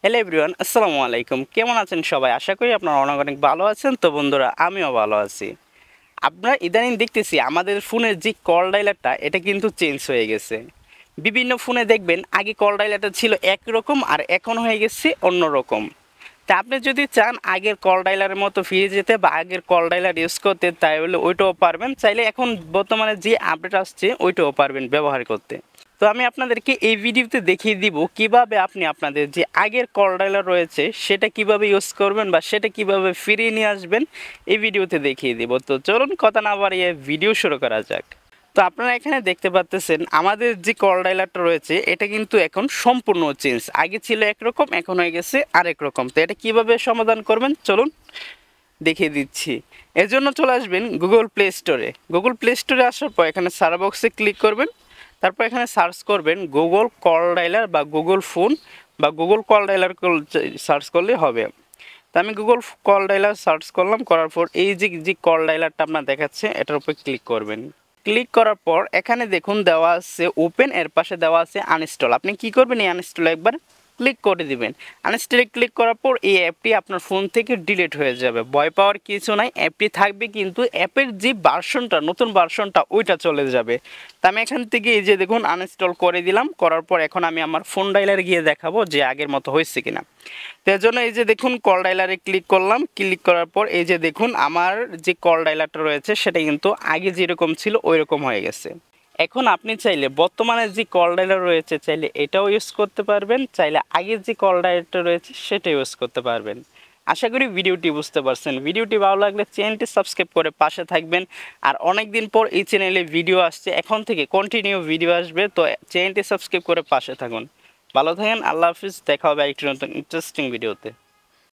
Hello everyone, আসসালামু আলাইকুম। কেমন আছেন সবাই? আশা করি আপনারা অনেক অনেক ভালো আছেন। তো বন্ধুরা, আমিও ভালো আছি। আপনারা ইদানিং দেখতেছি আমাদের ফোনের যে কল ডায়ালারটা এটা কিন্তু চেঞ্জ হয়ে গেছে। বিভিন্ন ফোনে দেখবেন আগে কল ডায়ালারটা ছিল একরকম আর এখন হয়ে গেছে অন্যরকম। তা আপনি যদি চান আগের কল ডায়ালারের মতো ফিরে যেতে বা আগের কল ডায়ালার ইউজ করতে, তাহলে ওইটাও পারবেন। চাইলে এখন বর্তমানে যে আপডেট আসছে ওইটাও পারবেন ব্যবহার করতে। তো আমি আপনাদেরকে এই ভিডিওতে দেখিয়ে দিব কিভাবে আপনি আপনাদের যে আগের কল ডায়ালার রয়েছে সেটা কিভাবে ইউজ করবেন বা সেটা কিভাবে ফিরিয়ে নিয়ে আসবেন, এই ভিডিওতে দেখিয়ে দিব। তো চলুন কথা না বাড়িয়ে ভিডিও শুরু করা যাক। তো আপনারা এখানে দেখতে পাচ্ছেন আমাদের যে কল ডায়ালারটা রয়েছে এটা কিন্তু এখন সম্পূর্ণ চেঞ্জ। আগে ছিল একরকম, এখন হয়ে গেছে আরেক রকম। তো এটা কিভাবে সমাধান করবেন চলুন দেখিয়ে দিচ্ছি। এর জন্য চলে আসবেন গুগল প্লে স্টোরে। গুগল প্লে স্টোরে আসার পর এখানে সার্চ বক্সে ক্লিক করবেন। তারপর এখানে সার্চ করবেন গুগল কল ডায়ালার বা গুগল ফোন বা গুগল কল ডায়ালার সার্চ করলে হবে। তো আমি গুগল কল ডায়ালার সার্চ করলাম, করার পর এই যে কল ডায়ালারটা আপনার দেখাচ্ছে এটার উপর ক্লিক করবেন। ক্লিক করার পর এখানে দেখুন দেওয়া আছে ওপেন, এর পাশে দেওয়া আছে আনইনস্টল। আপনি কি করবেন, এই আনইনস্টল একবার ক্লিক করে দিবেন। আনইনস্টলে ক্লিক করার পর এই অ্যাপটি আপনার ফোন থেকে ডিলিট হয়ে যাবে। ভয় পাওয়ার কিছু নাই, অ্যাপটি থাকবে কিন্তু অ্যাপের যে ভার্সনটা, নতুন ভার্সনটা ওইটা চলে যাবে। তো আমি এখান থেকে এই যে দেখুন আনইনস্টল করে দিলাম। করার পর এখন আমি আমার ফোন ডায়ালারে গিয়ে দেখাবো যে আগের মতো হয়েছে কিনা। তো এর জন্য এই যে দেখুন কল ডায়ালারে ক্লিক করলাম। ক্লিক করার পর এই যে দেখুন আমার যে কল ডায়ালারটা রয়েছে সেটা কিন্তু আগে যেরকম ছিল ওই রকম হয়ে গেছে। এখন আপনি চাইলে বর্তমানে যে কল ডায়ালার রয়েছে চাইলে এটাও ইউজ করতে পারবেন, চাইলে আগের যে কল ডায়ালারটা রয়েছে সেটা ইউজ করতে পারবেন। আশা করি ভিডিওটি বুঝতে পারছেন। ভিডিওটি ভালো লাগলে চ্যানেলটি সাবস্ক্রাইব করে পাশে থাকবেন। আর অনেক দিন পর এই চ্যানেলে ভিডিও আসছে, এখন থেকে কন্টিনিউ ভিডিও আসবে। তো চ্যানেলটি সাবস্ক্রাইব করে পাশে থাকুন। ভালো থাকেন, আল্লাহ হাফিজ। দেখা হবে একটি নতুন ইন্টারেস্টিং ভিডিওতে।